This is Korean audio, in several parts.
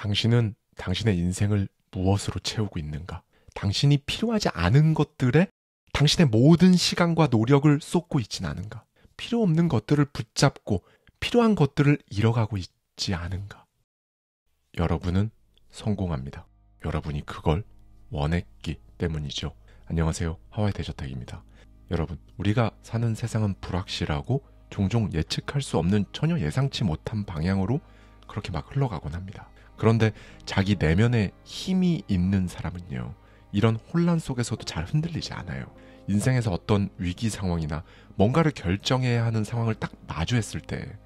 당신은 당신의 인생을 무엇으로 채우고 있는가? 당신이 필요하지 않은 것들에 당신의 모든 시간과 노력을 쏟고 있진 않은가? 필요 없는 것들을 붙잡고 필요한 것들을 잃어가고 있지 않은가? 여러분은 성공합니다. 여러분이 그걸 원했기 때문이죠. 안녕하세요. 하와이 대저택입니다. 여러분, 우리가 사는 세상은 불확실하고 종종 예측할 수 없는 전혀 예상치 못한 방향으로 그렇게 막 흘러가곤 합니다. 그런데 자기 내면에 힘이 있는 사람은요, 이런 혼란 속에서도 잘 흔들리지 않아요. 인생에서 어떤 위기 상황이나 뭔가를 결정해야 하는 상황을 딱 마주했을 때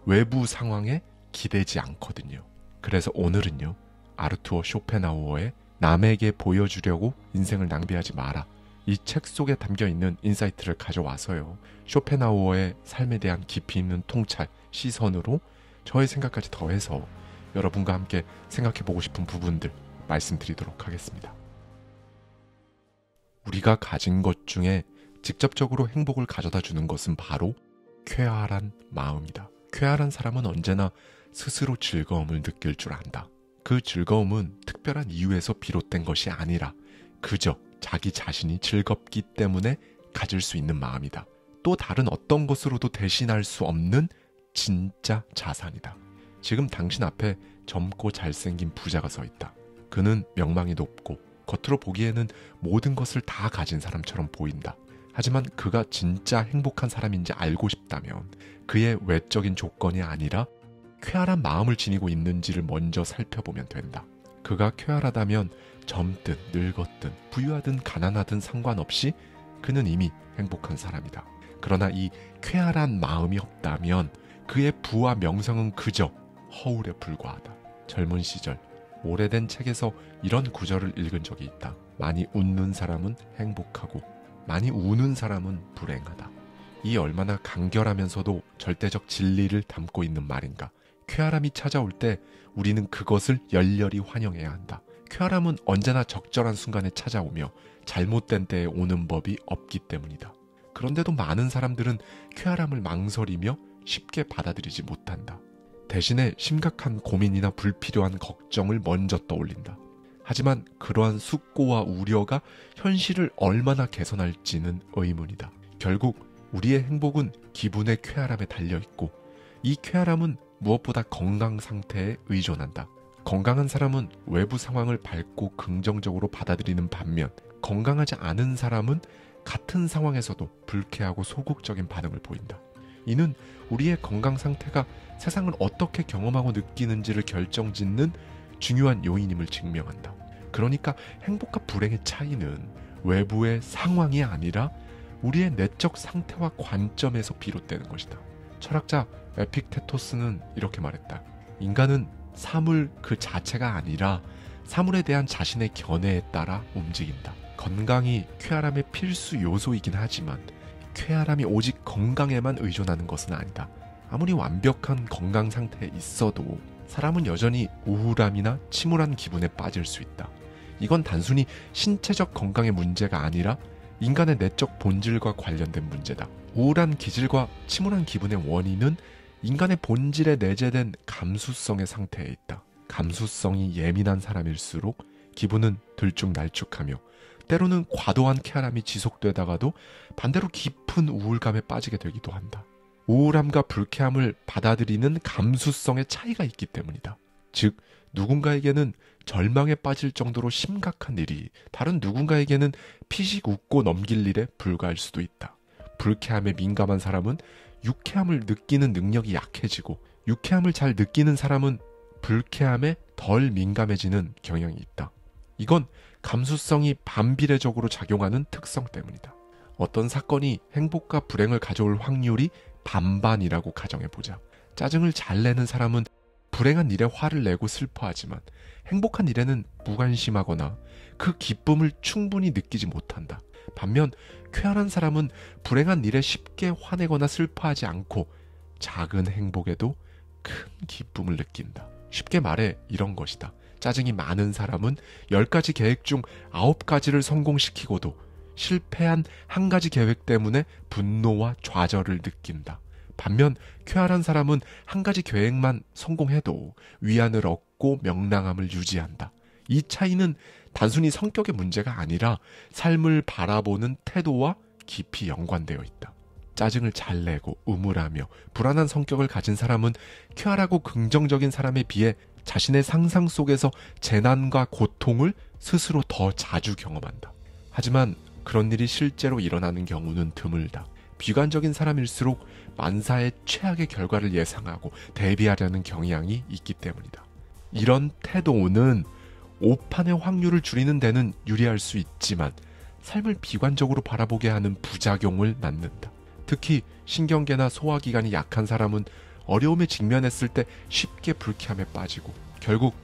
외부 상황에 기대지 않거든요. 그래서 오늘은요, 아르투어 쇼펜하우어의 남에게 보여주려고 인생을 낭비하지 마라, 이 책 속에 담겨있는 인사이트를 가져와서요, 쇼펜하우어의 삶에 대한 깊이 있는 통찰, 시선으로 저의 생각까지 더해서 여러분과 함께 생각해보고 싶은 부분들 말씀드리도록 하겠습니다. 우리가 가진 것 중에 직접적으로 행복을 가져다 주는 것은 바로 쾌활한 마음이다. 쾌활한 사람은 언제나 스스로 즐거움을 느낄 줄 안다. 그 즐거움은 특별한 이유에서 비롯된 것이 아니라 그저 자기 자신이 즐겁기 때문에 가질 수 있는 마음이다. 또 다른 어떤 것으로도 대신할 수 없는 진짜 자산이다. 지금 당신 앞에 젊고 잘생긴 부자가 서 있다. 그는 명망이 높고 겉으로 보기에는 모든 것을 다 가진 사람처럼 보인다. 하지만 그가 진짜 행복한 사람인지 알고 싶다면 그의 외적인 조건이 아니라 쾌활한 마음을 지니고 있는지를 먼저 살펴보면 된다. 그가 쾌활하다면 젊든 늙었든 부유하든 가난하든 상관없이 그는 이미 행복한 사람이다. 그러나 이 쾌활한 마음이 없다면 그의 부와 명성은 그저 허울에 불과하다. 젊은 시절 오래된 책에서 이런 구절을 읽은 적이 있다. 많이 웃는 사람은 행복하고 많이 우는 사람은 불행하다. 이 얼마나 간결하면서도 절대적 진리를 담고 있는 말인가. 쾌활함이 찾아올 때 우리는 그것을 열렬히 환영해야 한다. 쾌활함은 언제나 적절한 순간에 찾아오며 잘못된 때에 오는 법이 없기 때문이다. 그런데도 많은 사람들은 쾌활함을 망설이며 쉽게 받아들이지 못한다. 대신에 심각한 고민이나 불필요한 걱정을 먼저 떠올린다. 하지만 그러한 숙고와 우려가 현실을 얼마나 개선할지는 의문이다. 결국 우리의 행복은 기분의 쾌활함에 달려있고 이 쾌활함은 무엇보다 건강 상태에 의존한다. 건강한 사람은 외부 상황을 밝고 긍정적으로 받아들이는 반면 건강하지 않은 사람은 같은 상황에서도 불쾌하고 소극적인 반응을 보인다. 이는 우리의 건강 상태가 세상을 어떻게 경험하고 느끼는지를 결정짓는 중요한 요인임을 증명한다. 그러니까 행복과 불행의 차이는 외부의 상황이 아니라 우리의 내적 상태와 관점에서 비롯되는 것이다. 철학자 에픽테토스는 이렇게 말했다. 인간은 사물 그 자체가 아니라 사물에 대한 자신의 견해에 따라 움직인다. 건강이 쾌활함의 필수 요소이긴 하지만 쾌활함이 오직 건강에만 의존하는 것은 아니다. 아무리 완벽한 건강 상태에 있어도 사람은 여전히 우울함이나 침울한 기분에 빠질 수 있다. 이건 단순히 신체적 건강의 문제가 아니라 인간의 내적 본질과 관련된 문제다. 우울한 기질과 침울한 기분의 원인은 인간의 본질에 내재된 감수성의 상태에 있다. 감수성이 예민한 사람일수록 기분은 들쭉날쭉하며 때로는 과도한 쾌활함이 지속되다가도 반대로 깊은 우울감에 빠지게 되기도 한다. 우울함과 불쾌함을 받아들이는 감수성의 차이가 있기 때문이다. 즉, 누군가에게는 절망에 빠질 정도로 심각한 일이 다른 누군가에게는 피식 웃고 넘길 일에 불과할 수도 있다. 불쾌함에 민감한 사람은 유쾌함을 느끼는 능력이 약해지고 유쾌함을 잘 느끼는 사람은 불쾌함에 덜 민감해지는 경향이 있다. 이건 감수성이 반비례적으로 작용하는 특성 때문이다. 어떤 사건이 행복과 불행을 가져올 확률이 반반이라고 가정해보자. 짜증을 잘 내는 사람은 불행한 일에 화를 내고 슬퍼하지만 행복한 일에는 무관심하거나 그 기쁨을 충분히 느끼지 못한다. 반면 쾌활한 사람은 불행한 일에 쉽게 화내거나 슬퍼하지 않고 작은 행복에도 큰 기쁨을 느낀다. 쉽게 말해 이런 것이다. 짜증이 많은 사람은 10가지 계획 중 9가지를 성공시키고도 실패한 한 가지 계획 때문에 분노와 좌절을 느낀다. 반면 쾌활한 사람은 한 가지 계획만 성공해도 위안을 얻고 명랑함을 유지한다. 이 차이는 단순히 성격의 문제가 아니라 삶을 바라보는 태도와 깊이 연관되어 있다. 짜증을 잘 내고 우물하며 불안한 성격을 가진 사람은 쾌활하고 긍정적인 사람에 비해 자신의 상상 속에서 재난과 고통을 스스로 더 자주 경험한다. 하지만 그런 일이 실제로 일어나는 경우는 드물다. 비관적인 사람일수록 만사의 최악의 결과를 예상하고 대비하려는 경향이 있기 때문이다. 이런 태도는 오판의 확률을 줄이는 데는 유리할 수 있지만 삶을 비관적으로 바라보게 하는 부작용을 낳는다. 특히 신경계나 소화기관이 약한 사람은 어려움에 직면했을 때 쉽게 불쾌함에 빠지고 결국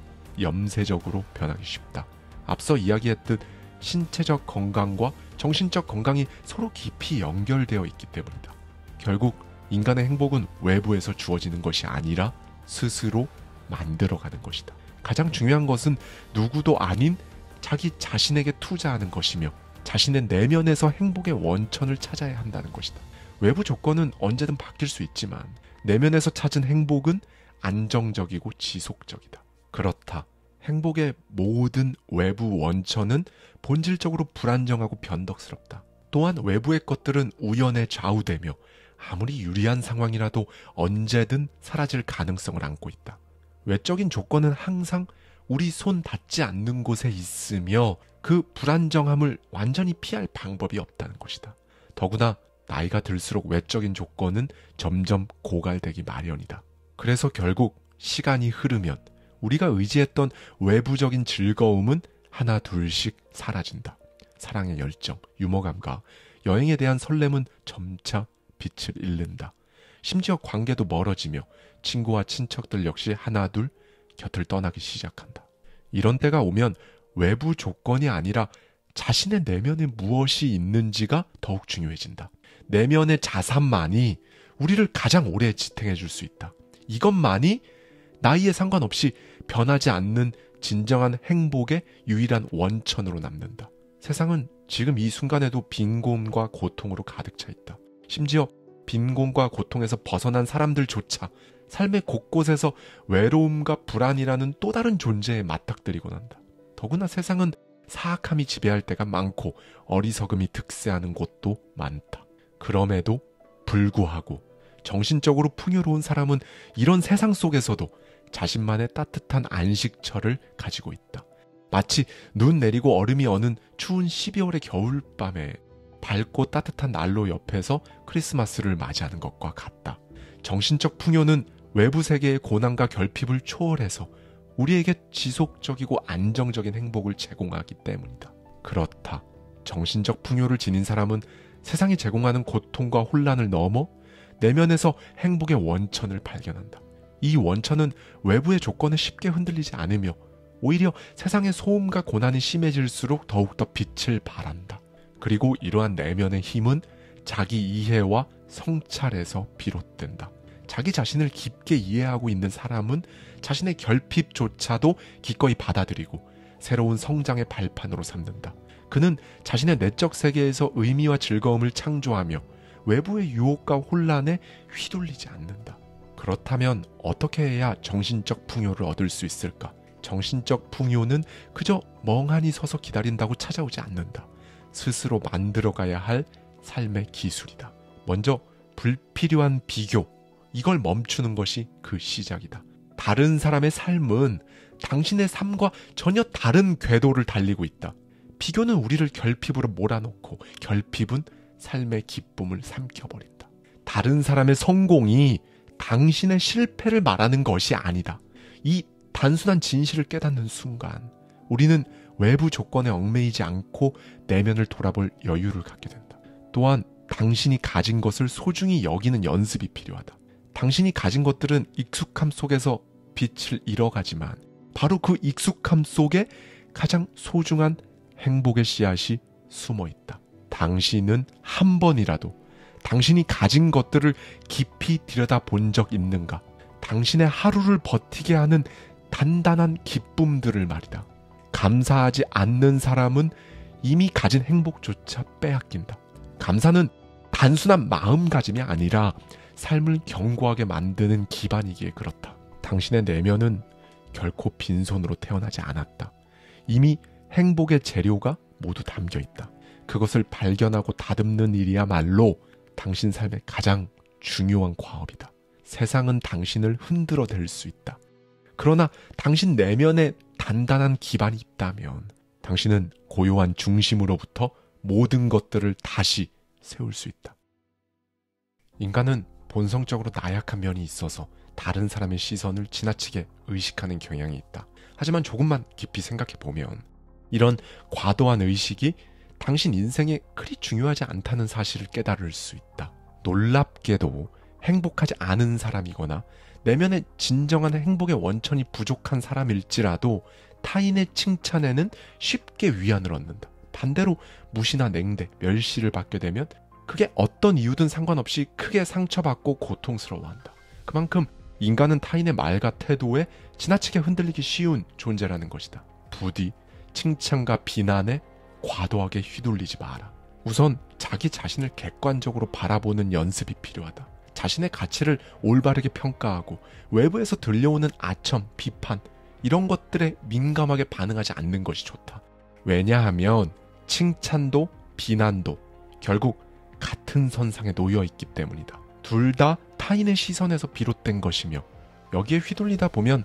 염세적으로 변하기 쉽다. 앞서 이야기했듯 신체적 건강과 정신적 건강이 서로 깊이 연결되어 있기 때문이다. 결국 인간의 행복은 외부에서 주어지는 것이 아니라 스스로 만들어가는 것이다. 가장 중요한 것은 누구도 아닌 자기 자신에게 투자하는 것이며 자신의 내면에서 행복의 원천을 찾아야 한다는 것이다. 외부 조건은 언제든 바뀔 수 있지만 내면에서 찾은 행복은 안정적이고 지속적이다. 그렇다. 행복의 모든 외부 원천은 본질적으로 불안정하고 변덕스럽다. 또한 외부의 것들은 우연에 좌우되며 아무리 유리한 상황이라도 언제든 사라질 가능성을 안고 있다. 외적인 조건은 항상 우리 손 닿지 않는 곳에 있으며 그 불안정함을 완전히 피할 방법이 없다는 것이다. 더구나 나이가 들수록 외적인 조건은 점점 고갈되기 마련이다. 그래서 결국 시간이 흐르면 우리가 의지했던 외부적인 즐거움은 하나 둘씩 사라진다. 사랑의 열정, 유머감과 여행에 대한 설렘은 점차 빛을 잃는다. 심지어 관계도 멀어지며 친구와 친척들 역시 하나 둘 곁을 떠나기 시작한다. 이런 때가 오면 외부 조건이 아니라 자신의 내면에 무엇이 있는지가 더욱 중요해진다. 내면의 자산만이 우리를 가장 오래 지탱해 줄 수 있다. 이것만이 나이에 상관없이 변하지 않는 진정한 행복의 유일한 원천으로 남는다. 세상은 지금 이 순간에도 빈곤과 고통으로 가득 차 있다. 심지어 빈곤과 고통에서 벗어난 사람들조차 삶의 곳곳에서 외로움과 불안이라는 또 다른 존재에 맞닥뜨리곤 한다. 더구나 세상은 사악함이 지배할 때가 많고 어리석음이 득세하는 곳도 많다. 그럼에도 불구하고 정신적으로 풍요로운 사람은 이런 세상 속에서도 자신만의 따뜻한 안식처를 가지고 있다. 마치 눈 내리고 얼음이 어는 추운 12월의 겨울밤에 밝고 따뜻한 난로 옆에서 크리스마스를 맞이하는 것과 같다. 정신적 풍요는 외부 세계의 고난과 결핍을 초월해서 우리에게 지속적이고 안정적인 행복을 제공하기 때문이다. 그렇다. 정신적 풍요를 지닌 사람은 세상이 제공하는 고통과 혼란을 넘어 내면에서 행복의 원천을 발견한다. 이 원천은 외부의 조건에 쉽게 흔들리지 않으며 오히려 세상의 소음과 고난이 심해질수록 더욱더 빛을 발한다. 그리고 이러한 내면의 힘은 자기 이해와 성찰에서 비롯된다. 자기 자신을 깊게 이해하고 있는 사람은 자신의 결핍조차도 기꺼이 받아들이고 새로운 성장의 발판으로 삼는다. 그는 자신의 내적 세계에서 의미와 즐거움을 창조하며 외부의 유혹과 혼란에 휘둘리지 않는다. 그렇다면 어떻게 해야 정신적 풍요를 얻을 수 있을까? 정신적 풍요는 그저 멍하니 서서 기다린다고 찾아오지 않는다. 스스로 만들어가야 할 삶의 기술이다. 먼저 불필요한 비교, 이걸 멈추는 것이 그 시작이다. 다른 사람의 삶은 당신의 삶과 전혀 다른 궤도를 달리고 있다. 비교는 우리를 결핍으로 몰아넣고 결핍은 삶의 기쁨을 삼켜버린다. 다른 사람의 성공이 당신의 실패를 말하는 것이 아니다. 이 단순한 진실을 깨닫는 순간 우리는 외부 조건에 얽매이지 않고 내면을 돌아볼 여유를 갖게 된다. 또한 당신이 가진 것을 소중히 여기는 연습이 필요하다. 당신이 가진 것들은 익숙함 속에서 빛을 잃어가지만 바로 그 익숙함 속에 가장 소중한 행복의 씨앗이 숨어 있다. 당신은 한 번이라도 당신이 가진 것들을 깊이 들여다본 적 있는가? 당신의 하루를 버티게 하는 단단한 기쁨들을 말이다. 감사하지 않는 사람은 이미 가진 행복조차 빼앗긴다. 감사는 단순한 마음가짐이 아니라 삶을 견고하게 만드는 기반이기에 그렇다. 당신의 내면은 결코 빈손으로 태어나지 않았다. 이미 행복의 재료가 모두 담겨 있다. 그것을 발견하고 다듬는 일이야말로 당신 삶의 가장 중요한 과업이다. 세상은 당신을 흔들어 댈 수 있다. 그러나 당신 내면에 단단한 기반이 있다면 당신은 고요한 중심으로부터 모든 것들을 다시 세울 수 있다. 인간은 본성적으로 나약한 면이 있어서 다른 사람의 시선을 지나치게 의식하는 경향이 있다. 하지만 조금만 깊이 생각해 보면 이런 과도한 의식이 당신 인생에 그리 중요하지 않다는 사실을 깨달을 수 있다. 놀랍게도 행복하지 않은 사람이거나 내면의 진정한 행복의 원천이 부족한 사람일지라도 타인의 칭찬에는 쉽게 위안을 얻는다. 반대로 무시나 냉대, 멸시를 받게 되면 그게 어떤 이유든 상관없이 크게 상처받고 고통스러워한다. 그만큼 인간은 타인의 말과 태도에 지나치게 흔들리기 쉬운 존재라는 것이다. 부디 칭찬과 비난에 과도하게 휘둘리지 마라. 우선 자기 자신을 객관적으로 바라보는 연습이 필요하다. 자신의 가치를 올바르게 평가하고 외부에서 들려오는 아첨, 비판 이런 것들에 민감하게 반응하지 않는 것이 좋다. 왜냐하면 칭찬도 비난도 결국 같은 선상에 놓여 있기 때문이다. 둘 다 타인의 시선에서 비롯된 것이며 여기에 휘둘리다 보면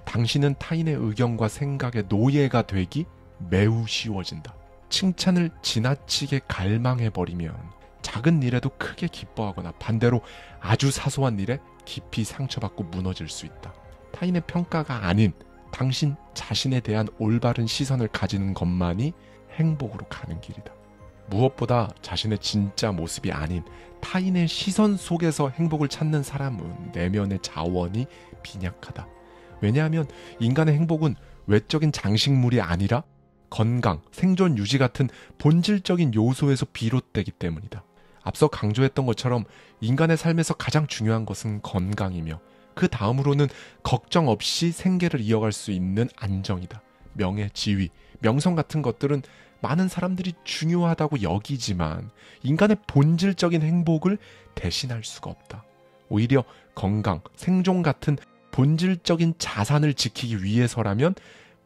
당신은 타인의 의견과 생각의 노예가 되기 매우 쉬워진다. 칭찬을 지나치게 갈망해버리면 작은 일에도 크게 기뻐하거나 반대로 아주 사소한 일에 깊이 상처받고 무너질 수 있다. 타인의 평가가 아닌 당신 자신에 대한 올바른 시선을 가지는 것만이 행복으로 가는 길이다. 무엇보다 자신의 진짜 모습이 아닌 타인의 시선 속에서 행복을 찾는 사람은 내면의 자원이 빈약하다. 왜냐하면 인간의 행복은 외적인 장식물이 아니라 건강, 생존 유지 같은 본질적인 요소에서 비롯되기 때문이다. 앞서 강조했던 것처럼 인간의 삶에서 가장 중요한 것은 건강이며 그 다음으로는 걱정 없이 생계를 이어갈 수 있는 안정이다. 명예, 지위, 명성 같은 것들은 많은 사람들이 중요하다고 여기지만 인간의 본질적인 행복을 대신할 수가 없다. 오히려 건강, 생존 같은 본질적인 자산을 지키기 위해서라면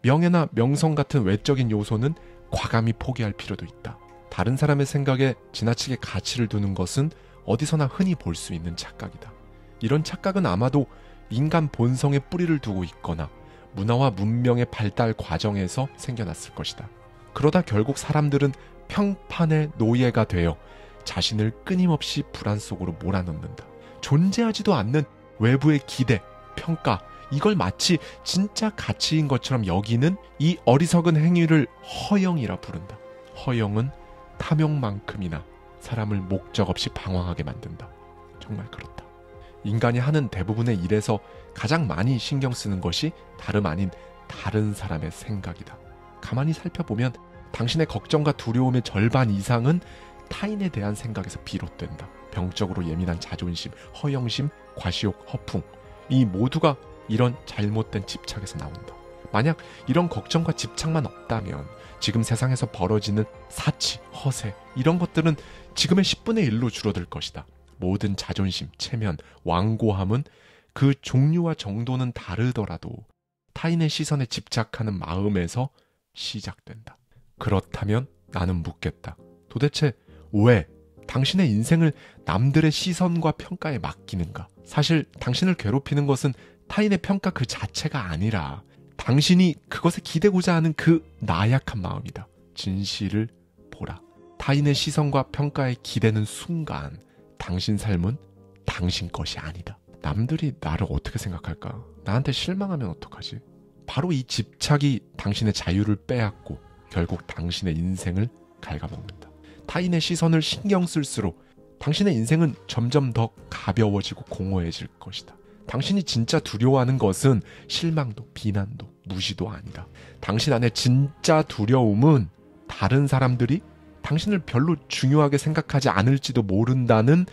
명예나 명성 같은 외적인 요소는 과감히 포기할 필요도 있다. 다른 사람의 생각에 지나치게 가치를 두는 것은 어디서나 흔히 볼 수 있는 착각이다. 이런 착각은 아마도 인간 본성에 뿌리를 두고 있거나 문화와 문명의 발달 과정에서 생겨났을 것이다. 그러다 결국 사람들은 평판의 노예가 되어 자신을 끊임없이 불안 속으로 몰아넣는다. 존재하지도 않는 외부의 기대, 평가, 이걸 마치 진짜 가치인 것처럼 여기는 이 어리석은 행위를 허영이라 부른다. 허영은 탐욕만큼이나 사람을 목적 없이 방황하게 만든다. 정말 그렇다. 인간이 하는 대부분의 일에서 가장 많이 신경 쓰는 것이 다름 아닌 다른 사람의 생각이다. 가만히 살펴보면 당신의 걱정과 두려움의 절반 이상은 타인에 대한 생각에서 비롯된다. 병적으로 예민한 자존심, 허영심, 과시욕, 허풍 이 모두가 이런 잘못된 집착에서 나온다. 만약 이런 걱정과 집착만 없다면 지금 세상에서 벌어지는 사치, 허세 이런 것들은 지금의 10분의 1로 줄어들 것이다. 모든 자존심, 체면, 완고함은 그 종류와 정도는 다르더라도 타인의 시선에 집착하는 마음에서 시작된다. 그렇다면 나는 묻겠다. 도대체 왜 당신의 인생을 남들의 시선과 평가에 맡기는가? 사실 당신을 괴롭히는 것은 타인의 평가 그 자체가 아니라 당신이 그것에 기대고자 하는 그 나약한 마음이다. 진실을 보라. 타인의 시선과 평가에 기대는 순간 당신 삶은 당신 것이 아니다. 남들이 나를 어떻게 생각할까? 나한테 실망하면 어떡하지? 바로 이 집착이 당신의 자유를 빼앗고 결국 당신의 인생을 갉아먹는다. 타인의 시선을 신경 쓸수록 당신의 인생은 점점 더 가벼워지고 공허해질 것이다. 당신이 진짜 두려워하는 것은 실망도, 비난도, 무시도 아니다. 당신 안에 진짜 두려움은 다른 사람들이 당신을 별로 중요하게 생각하지 않을지도 모른다는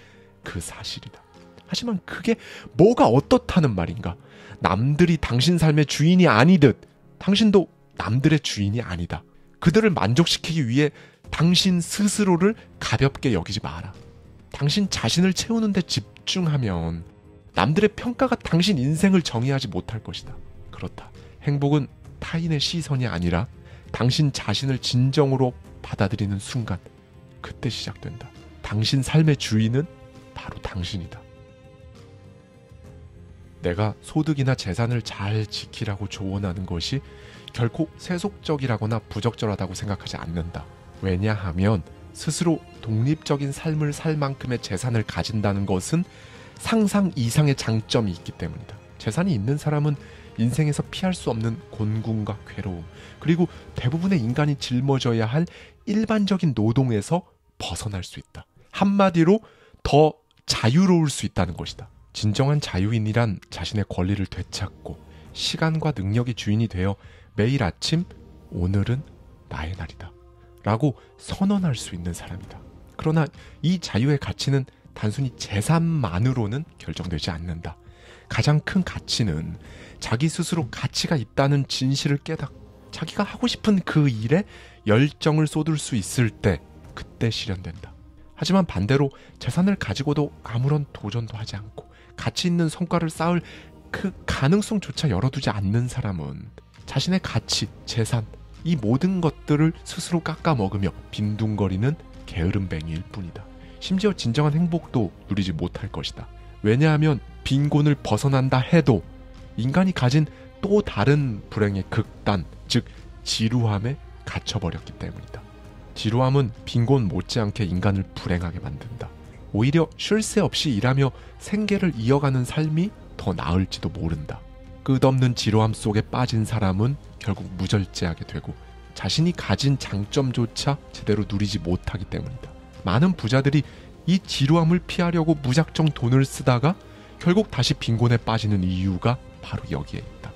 그 사실이다. 하지만 그게 뭐가 어떻다는 말인가? 남들이 당신 삶의 주인이 아니듯 당신도 남들의 주인이 아니다. 그들을 만족시키기 위해 당신 스스로를 가볍게 여기지 마라. 당신 자신을 채우는 데 집중하라. 집중하면 남들의 평가가 당신 인생을 정의하지 못할 것이다. 그렇다. 행복은 타인의 시선이 아니라 당신 자신을 진정으로 받아들이는 순간, 그때 시작된다. 당신 삶의 주인은 바로 당신이다. 내가 소득이나 재산을 잘 지키라고 조언하는 것이 결코 세속적이라거나 부적절하다고 생각하지 않는다. 왜냐하면 스스로 독립적인 삶을 살 만큼의 재산을 가진다는 것은 상상 이상의 장점이 있기 때문이다. 재산이 있는 사람은 인생에서 피할 수 없는 곤궁과 괴로움, 그리고 대부분의 인간이 짊어져야 할 일반적인 노동에서 벗어날 수 있다. 한마디로 더 자유로울 수 있다는 것이다. 진정한 자유인이란 자신의 권리를 되찾고 시간과 능력의 주인이 되어 매일 아침 오늘은 나의 날이다 라고 선언할 수 있는 사람이다. 그러나 이 자유의 가치는 단순히 재산만으로는 결정되지 않는다. 가장 큰 가치는 자기 스스로 가치가 있다는 진실을 깨닫고 자기가 하고 싶은 그 일에 열정을 쏟을 수 있을 때, 그때 실현된다. 하지만 반대로 재산을 가지고도 아무런 도전도 하지 않고 가치 있는 성과를 쌓을 그 가능성조차 열어두지 않는 사람은 자신의 가치, 재산, 이 모든 것들을 스스로 깎아먹으며 빈둥거리는 게으름뱅이일 뿐이다. 심지어 진정한 행복도 누리지 못할 것이다. 왜냐하면 빈곤을 벗어난다 해도 인간이 가진 또 다른 불행의 극단, 즉 지루함에 갇혀버렸기 때문이다. 지루함은 빈곤 못지않게 인간을 불행하게 만든다. 오히려 쉴 새 없이 일하며 생계를 이어가는 삶이 더 나을지도 모른다. 끝없는 지루함 속에 빠진 사람은 결국 무절제하게 되고 자신이 가진 장점조차 제대로 누리지 못하기 때문이다. 많은 부자들이 이 지루함을 피하려고 무작정 돈을 쓰다가 결국 다시 빈곤에 빠지는 이유가 바로 여기에 있다.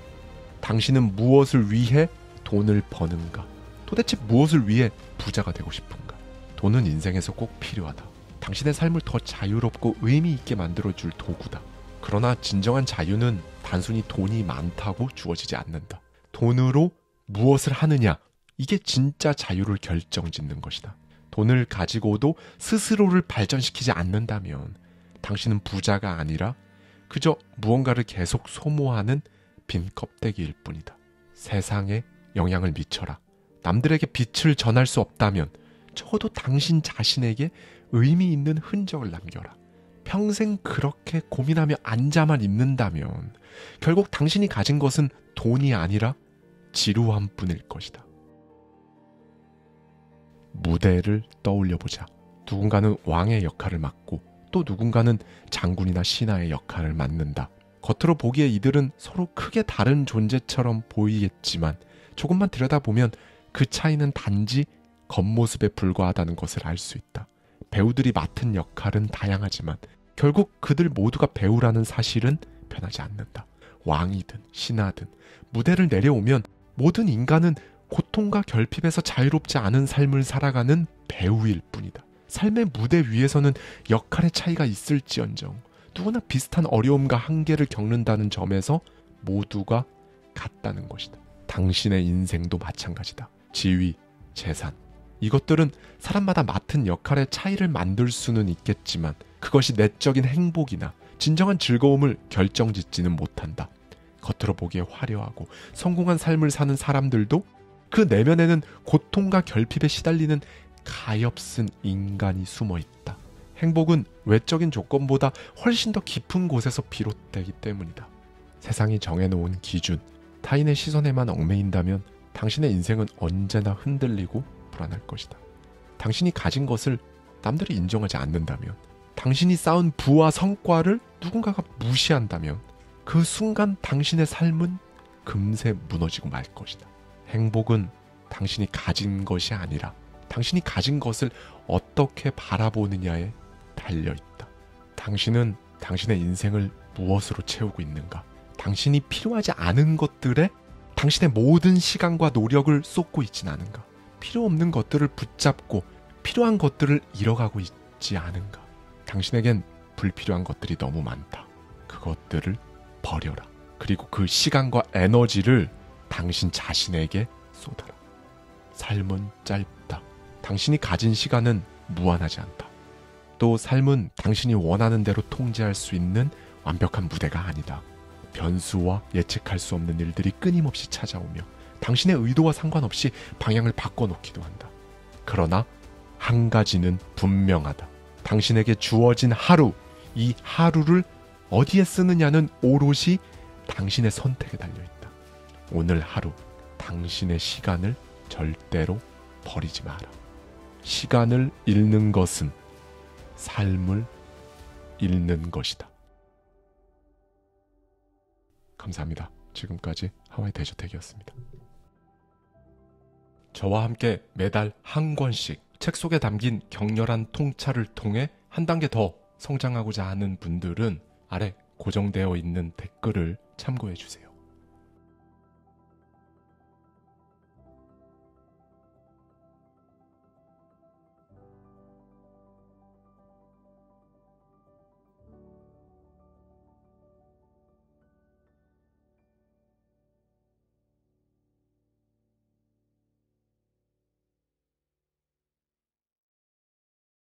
당신은 무엇을 위해 돈을 버는가? 도대체 무엇을 위해 부자가 되고 싶은가? 돈은 인생에서 꼭 필요하다. 당신의 삶을 더 자유롭고 의미 있게 만들어줄 도구다. 그러나 진정한 자유는 단순히 돈이 많다고 주어지지 않는다. 돈으로 무엇을 하느냐, 이게 진짜 자유를 결정짓는 것이다. 돈을 가지고도 스스로를 발전시키지 않는다면 당신은 부자가 아니라 그저 무언가를 계속 소모하는 빈 껍데기일 뿐이다. 세상에 영향을 미쳐라. 남들에게 빛을 전할 수 없다면 적어도 당신 자신에게 의미 있는 흔적을 남겨라. 평생 그렇게 고민하며 앉아만 있는다면 결국 당신이 가진 것은 돈이 아니라 지루함뿐일 것이다. 무대를 떠올려보자. 누군가는 왕의 역할을 맡고 또 누군가는 장군이나 신하의 역할을 맡는다. 겉으로 보기에 이들은 서로 크게 다른 존재처럼 보이겠지만 조금만 들여다보면 그 차이는 단지 겉모습에 불과하다는 것을 알 수 있다. 배우들이 맡은 역할은 다양하지만 결국 그들 모두가 배우라는 사실은 변하지 않는다. 왕이든 신하든 무대를 내려오면 모든 인간은 고통과 결핍에서 자유롭지 않은 삶을 살아가는 배우일 뿐이다. 삶의 무대 위에서는 역할의 차이가 있을지언정 누구나 비슷한 어려움과 한계를 겪는다는 점에서 모두가 같다는 것이다. 당신의 인생도 마찬가지다. 지위, 재산, 이것들은 사람마다 맡은 역할의 차이를 만들 수는 있겠지만 그것이 내적인 행복이나 진정한 즐거움을 결정짓지는 못한다. 겉으로 보기에 화려하고 성공한 삶을 사는 사람들도 그 내면에는 고통과 결핍에 시달리는 가엾은 인간이 숨어 있다. 행복은 외적인 조건보다 훨씬 더 깊은 곳에서 비롯되기 때문이다. 세상이 정해놓은 기준, 타인의 시선에만 얽매인다면 당신의 인생은 언제나 흔들리고 불안할 것이다. 당신이 가진 것을 남들이 인정하지 않는다면, 당신이 쌓은 부와 성과를 누군가가 무시한다면 그 순간 당신의 삶은 금세 무너지고 말 것이다. 행복은 당신이 가진 것이 아니라 당신이 가진 것을 어떻게 바라보느냐에 달려있다. 당신은 당신의 인생을 무엇으로 채우고 있는가? 당신이 필요하지 않은 것들에 당신의 모든 시간과 노력을 쏟고 있진 않은가? 필요 없는 것들을 붙잡고 필요한 것들을 잃어가고 있지 않은가? 당신에겐 불필요한 것들이 너무 많다. 그것들을 버려라. 그리고 그 시간과 에너지를 당신 자신에게 쏟아라. 삶은 짧다. 당신이 가진 시간은 무한하지 않다. 또 삶은 당신이 원하는 대로 통제할 수 있는 완벽한 무대가 아니다. 변수와 예측할 수 없는 일들이 끊임없이 찾아오며 당신의 의도와 상관없이 방향을 바꿔놓기도 한다. 그러나 한 가지는 분명하다. 당신에게 주어진 하루, 이 하루를 어디에 쓰느냐는 오롯이 당신의 선택에 달려있다. 오늘 하루 당신의 시간을 절대로 버리지 마라. 시간을 잃는 것은 삶을 잃는 것이다. 감사합니다. 지금까지 하와이 대저택이었습니다. 저와 함께 매달 한 권씩 책 속에 담긴 격렬한 통찰을 통해 한 단계 더 성장하고자 하는 분들은 아래 고정되어 있는 댓글을 참고해 주세요.